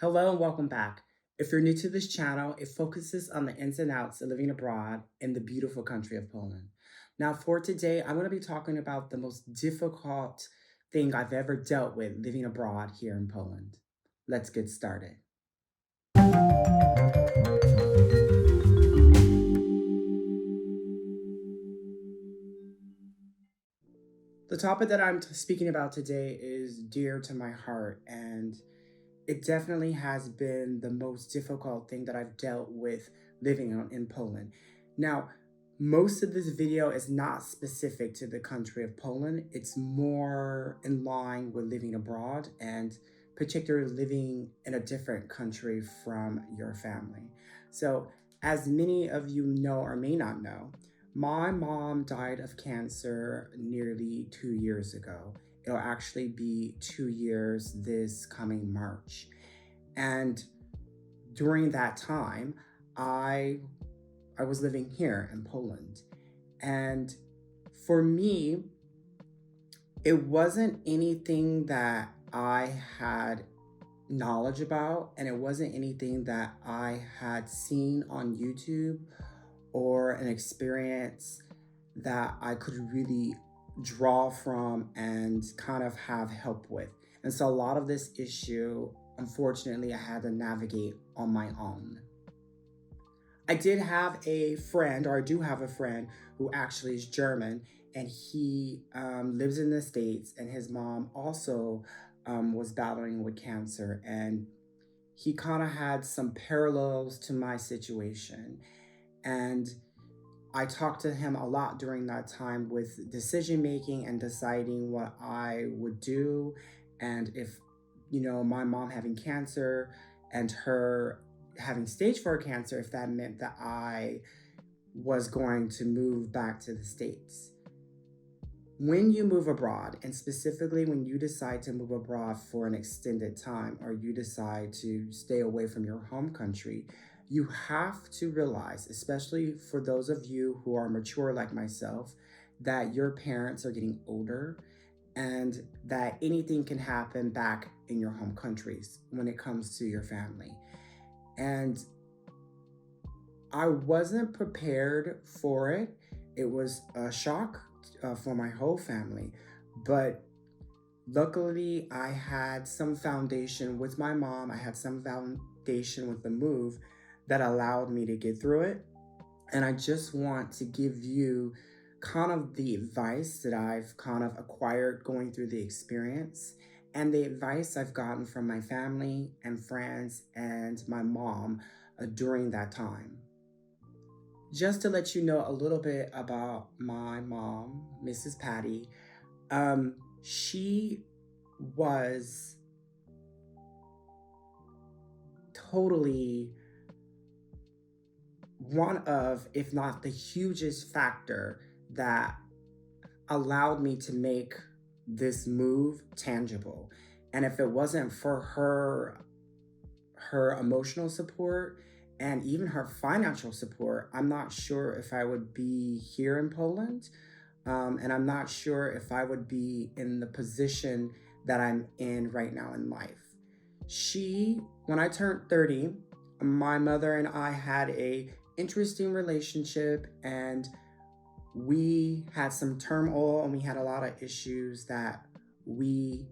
Hello and welcome back. If you're new to this channel, it focuses on the ins and outs of living abroad in the beautiful country of Poland. Now, for today, I'm going to be talking about the most difficult thing I've ever dealt with living abroad here in Poland. Let's get started. The topic that I'm speaking about today is dear to my heart, and it definitely has been the most difficult thing that I've dealt with living in Poland. Now, most of this video is not specific to the country of Poland. It's more in line with living abroad and particularly living in a different country from your family. So, as many of you know or may not know, my mom died of cancer nearly 2 years ago. It'll actually be 2 years this coming March. And during that time, I I was living here in Poland. And for me, it wasn't anything that I had knowledge about, and it wasn't anything that I had seen on YouTube or an experience that I could really draw from and kind of have help with. And so a lot of this issue, unfortunately, I had to navigate on my own. I did have a friend, or I do have a friend who actually is German, and he lives in the States, and his mom also was battling with cancer. And he kind of had some parallels to my situation. And I talked to him a lot during that time with decision making and deciding what I would do. And if, my mom having cancer and her having stage 4 cancer, if that meant that I was going to move back to the States. When you move abroad, and specifically when you decide to move abroad for an extended time, or you decide to stay away from your home country, you have to realize, especially for those of you who are mature like myself, that your parents are getting older and that anything can happen back in your home countries when it comes to your family. And I wasn't prepared for it. It was a shock for my whole family. But luckily, I had some foundation with my mom. I had some foundation with the move that allowed me to get through it. And I just want to give you kind of the advice that I've kind of acquired going through the experience and the advice I've gotten from my family and friends and my mom during that time. Just to let you know a little bit about my mom, Mrs. Patty, she was totally one of, if not the hugest factor that allowed me to make this move tangible. And if it wasn't for her emotional support and even her financial support, I'm not sure if I would be here in Poland. And I'm not sure if I would be in the position that I'm in right now in life. When I turned 30, my mother and I had a interesting relationship, and we had some turmoil and we had a lot of issues that we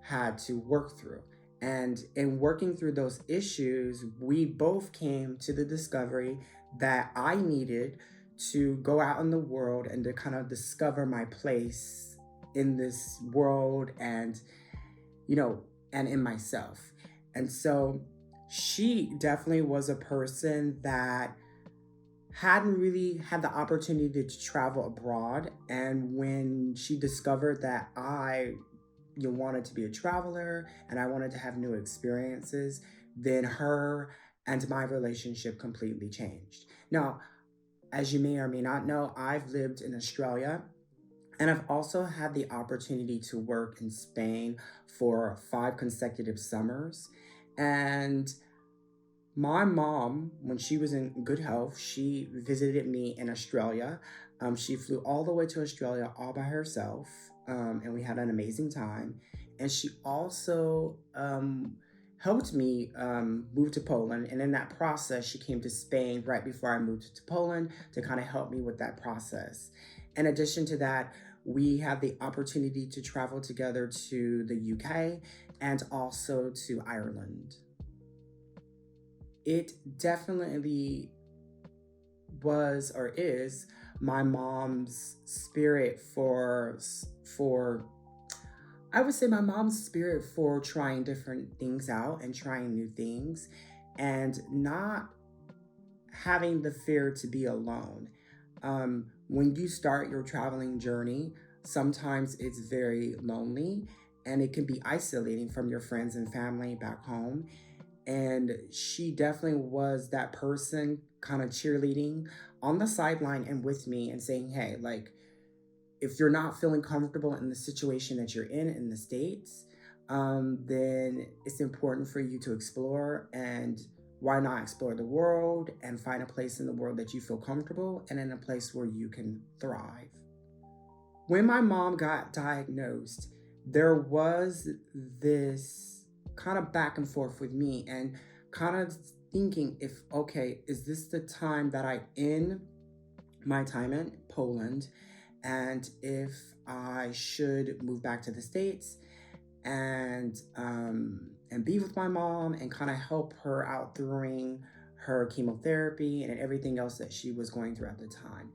had to work through. And in working through those issues, we both came to the discovery that I needed to go out in the world and to kind of discover my place in this world and, and in myself. And so she definitely was a person that hadn't really had the opportunity to travel abroad. And when she discovered that I wanted to be a traveler and I wanted to have new experiences, then her and my relationship completely changed. Now, as you may or may not know, I've lived in Australia, and I've also had the opportunity to work in Spain for 5 consecutive summers. And my mom, when she was in good health, she visited me in Australia. She flew all the way to Australia all by herself, and we had an amazing time. And she also helped me move to Poland. And in that process, she came to Spain right before I moved to Poland to kind of help me with that process. In addition to that, we had the opportunity to travel together to the UK and also to Ireland. It definitely was or is my mom's spirit for I would say my mom's spirit for trying different things out and trying new things and not having the fear to be alone. When you start your traveling journey, sometimes it's very lonely and it can be isolating from your friends and family back home. And she definitely was that person kind of cheerleading on the sideline and with me and saying, hey, like, if you're not feeling comfortable in the situation that you're in the States, then it's important for you to explore. And why not explore the world and find a place in the world that you feel comfortable and in a place where you can thrive? When my mom got diagnosed, there was this kind of back and forth with me and kind of thinking if, okay, is this the time that I end my time in Poland and if I should move back to the States and be with my mom and kind of help her out during her chemotherapy and everything else that she was going through at the time.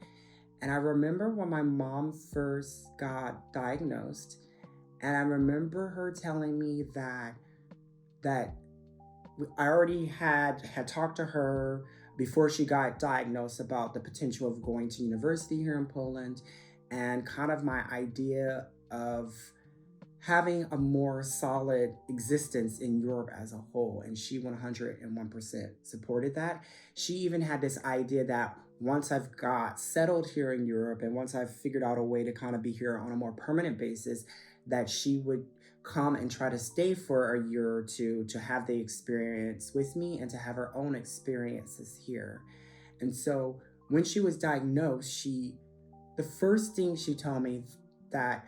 And I remember when my mom first got diagnosed, and I remember her telling me that I already had talked to her before she got diagnosed about the potential of going to university here in Poland and kind of my idea of having a more solid existence in Europe as a whole. And she 101% supported that. She even had this idea that once I've got settled here in Europe and once I've figured out a way to kind of be here on a more permanent basis, that she would come and try to stay for a year or two to have the experience with me and to have her own experiences here. And so when she was diagnosed, the first thing she told me that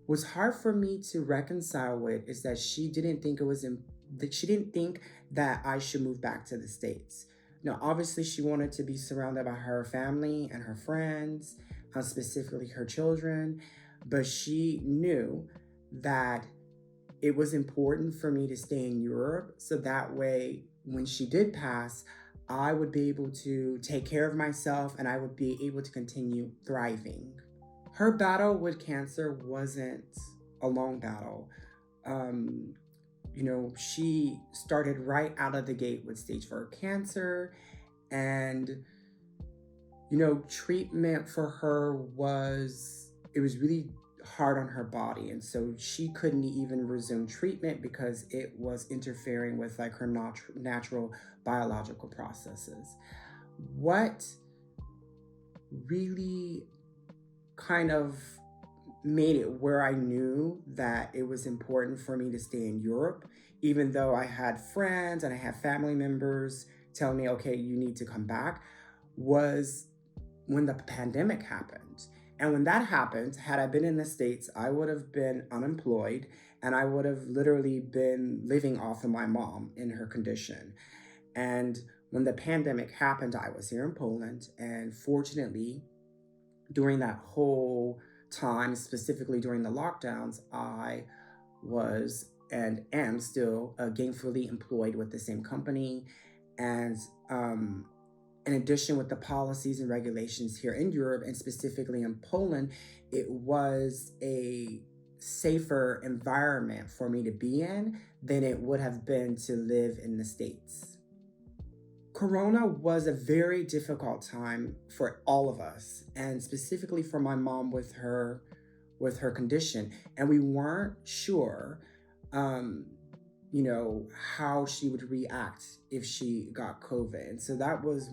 was hard for me to reconcile with is that she didn't think that I should move back to the States. Now, obviously, she wanted to be surrounded by her family and her friends, specifically her children, but she knew that it was important for me to stay in Europe so that way, when she did pass, I would be able to take care of myself and I would be able to continue thriving. Her battle with cancer wasn't a long battle. Um, she started right out of the gate with stage 4 cancer, and treatment for her was really hard on her body, and so she couldn't even resume treatment because it was interfering with like her natural biological processes. What really kind of made it where I knew that it was important for me to stay in Europe, even though I had friends and I had family members tell me, okay, you need to come back, was when the pandemic happened. And when that happened, had I been in the States, I would have been unemployed and I would have literally been living off of my mom in her condition. And when the pandemic happened, I was here in Poland. And fortunately, during that whole time, specifically during the lockdowns, I was and am still gainfully employed with the same company. And in addition, with the policies and regulations here in Europe and specifically in Poland, it was a safer environment for me to be in than it would have been to live in the States. Corona was a very difficult time for all of us, and specifically for my mom with her condition. And we weren't sure, um, how she would react if she got COVID. And so that was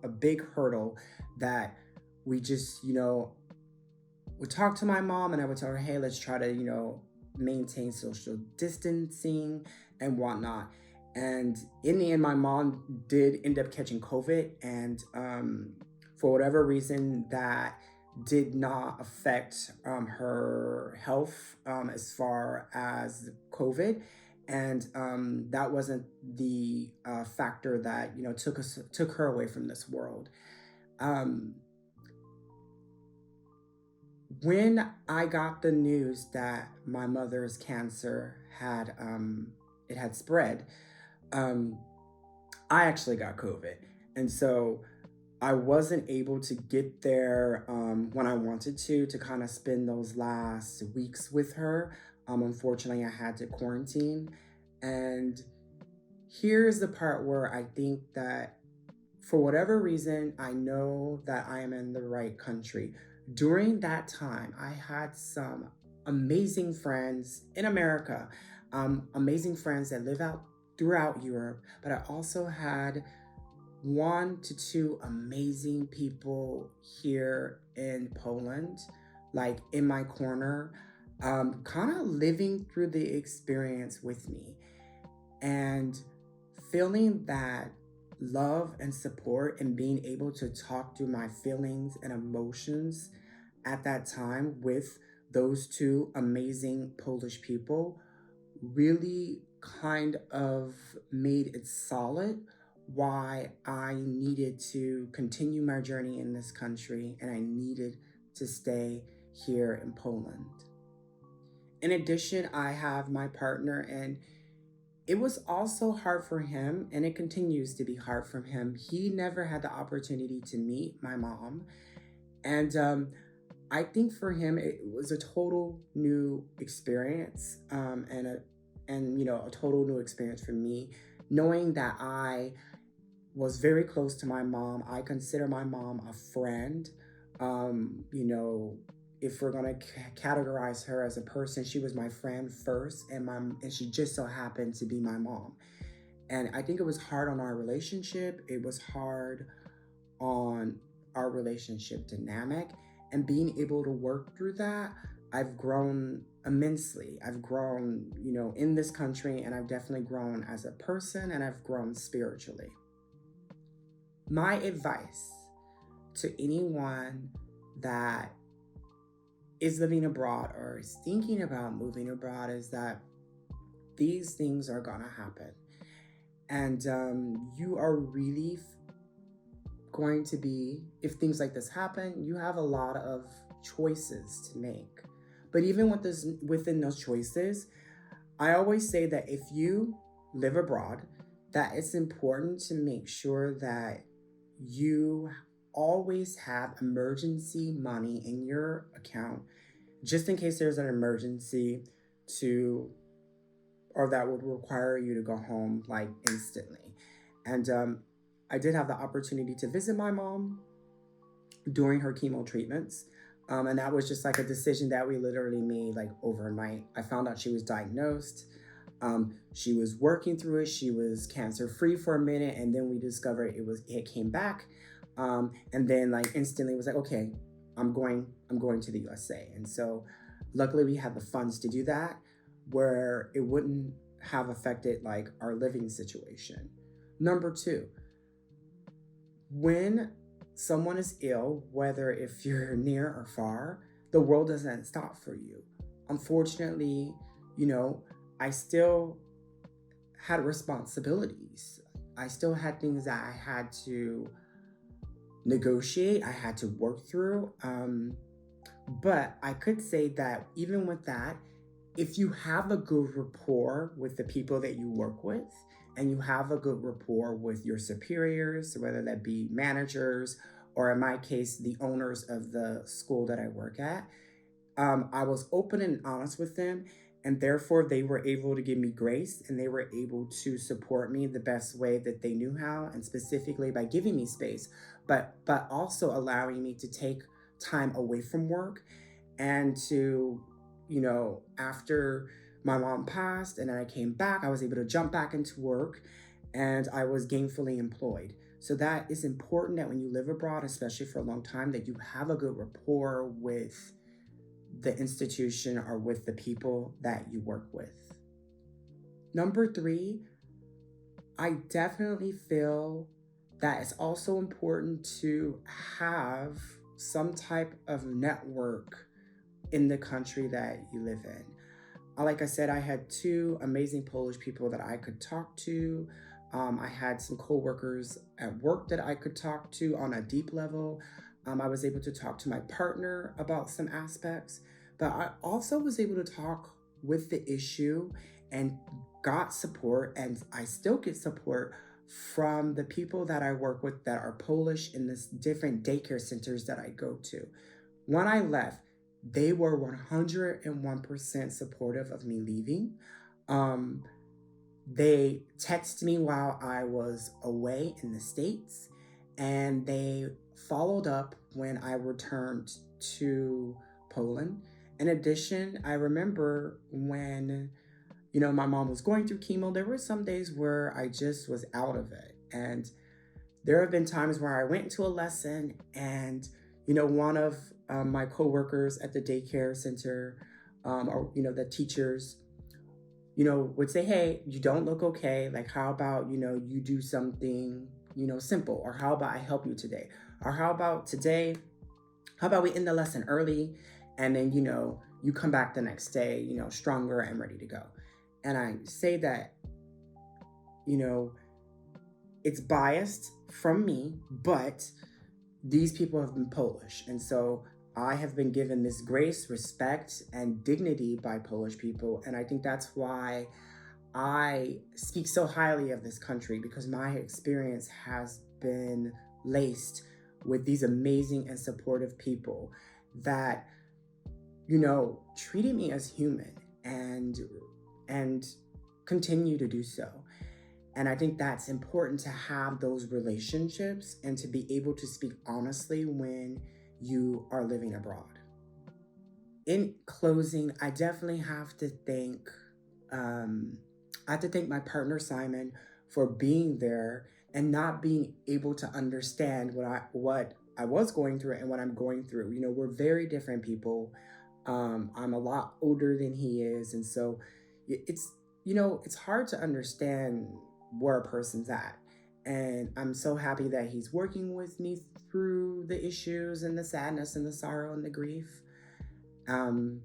a big hurdle that we just, would talk to my mom and I would tell her, hey, let's try to, maintain social distancing and whatnot. And in the end, my mom did end up catching COVID. And for whatever reason, that did not affect her health as far as COVID. And that wasn't the factor that took her away from this world. Um, when I got the news that my mother's cancer had it had spread, um, I actually got COVID, and so I wasn't able to get there when I wanted to kind of spend those last weeks with her. Unfortunately, I had to quarantine. And here's the part where I think that for whatever reason, I know that I am in the right country. During that time, I had some amazing friends in America, amazing friends that live out throughout Europe, but I also had one to two amazing people here in Poland, like in my corner, kind of living through the experience with me and feeling that love and support and being able to talk through my feelings and emotions at that time with those two amazing Polish people really kind of made it solid why I needed to continue my journey in this country and I needed to stay here in Poland. In addition, I have my partner, and it was also hard for him, and it continues to be hard for him. He never had the opportunity to meet my mom. And I think for him, it was a total new experience, a total new experience for me, knowing that I was very close to my mom. I consider my mom a friend. If we're gonna categorize her as a person, she was my friend first, and she just so happened to be my mom. And I think it was hard on our relationship. It was hard on our relationship dynamic, and being able to work through that. I've grown immensely. I've grown, in this country, and I've definitely grown as a person, and I've grown spiritually. My advice to anyone that is living abroad or is thinking about moving abroad is that these things are gonna happen. And you are really going to be, if things like this happen, you have a lot of choices to make. But even within those choices, I always say that if you live abroad, that it's important to make sure that you always have emergency money in your account just in case there's an emergency to or that would require you to go home like instantly. And I did have the opportunity to visit my mom during her chemo treatments. And that was just like a decision that we literally made like overnight. I found out she was diagnosed. She was working through it. She was cancer free for a minute, and then we discovered it came back. And then like instantly was like, okay, I'm going to the USA. And so luckily we had the funds to do that where it wouldn't have affected like our living situation. Number two, when someone is ill, whether if you're near or far, the world doesn't stop for you. Unfortunately, I still had responsibilities. I still had things that I had to negotiate, I had to work through. But I could say that even with that, if you have a good rapport with the people that you work with, and you have a good rapport with your superiors, whether that be managers or in my case, the owners of the school that I work at, I was open and honest with them, and therefore they were able to give me grace and they were able to support me the best way that they knew how, and specifically by giving me space, but also allowing me to take time away from work and to, after my mom passed and then I came back, I was able to jump back into work and I was gainfully employed. So that is important that when you live abroad, especially for a long time, that you have a good rapport with the institution or with the people that you work with. Number three, I definitely feel that it's also important to have some type of network in the country that you live in. Like I said, I had two amazing Polish people that I could talk to. I had some coworkers at work that I could talk to on a deep level. I was able to talk to my partner about some aspects, but I also was able to talk with the issue and got support, and I still get support from the people that I work with that are Polish in this different daycare centers that I go to. When I left, they were 101% supportive of me leaving. Um, they texted me while I was away in the States, and they followed up when I returned to Poland. In addition, I remember when, my mom was going through chemo, there were some days where I just was out of it. And there have been times where I went into a lesson and, one of my coworkers at the daycare center, or, the teachers, would say, hey, you don't look okay. Like, how about, you do something, simple? Or how about I help you today? Or how about today, how about we end the lesson early and then, you come back the next day, stronger and ready to go. And I say that, you know, it's biased from me, but these people have been Polish. And so I have been given this grace, respect, and dignity by Polish people. And I think that's why I speak so highly of this country, because my experience has been laced with these amazing and supportive people that, treated me as human and continue to do so. And I think that's important to have those relationships and to be able to speak honestly when you are living abroad. In closing, I definitely have to thank my partner Szymon for being there and not being able to understand what I was going through and what I'm going through. We're very different people. I'm a lot older than he is, and so it's hard to understand where a person's at. And I'm so happy that he's working with me through the issues and the sadness and the sorrow and the grief. Um,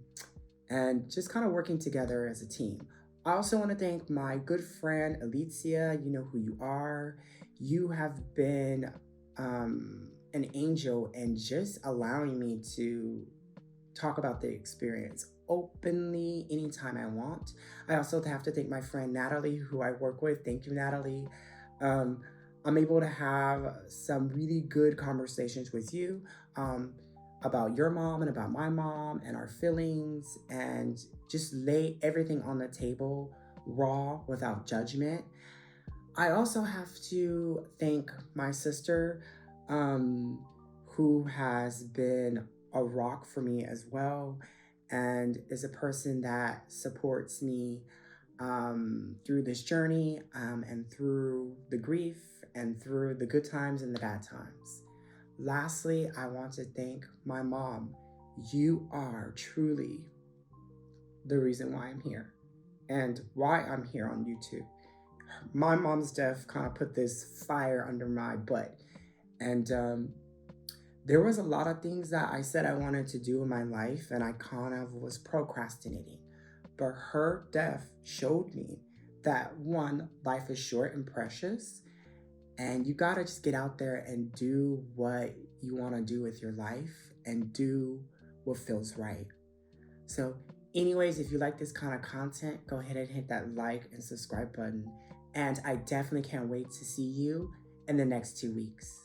and just kind of working together as a team. I also want to thank my good friend Alicia. You know who you are. You have been an angel and just allowing me to talk about the experience openly anytime I want. I also have to thank my friend Natalie, who I work with. Thank you, Natalie. I'm able to have some really good conversations with you about your mom and about my mom and our feelings, and just lay everything on the table raw without judgment. I also have to thank my sister, who has been a rock for me as well, and is a person that supports me through this journey, and through the grief and through the good times and the bad times. Lastly, I want to thank my mom. You are truly the reason why I'm here and why I'm here on YouTube. My mom's death kind of put this fire under my butt. And there was a lot of things that I said I wanted to do in my life, and I kind of was procrastinating. But her death showed me that, one, life is short and precious, and you gotta just get out there and do what you wanna do with your life and do what feels right. So anyways, if you like this kind of content, go ahead and hit that like and subscribe button. And I definitely can't wait to see you in the next 2 weeks.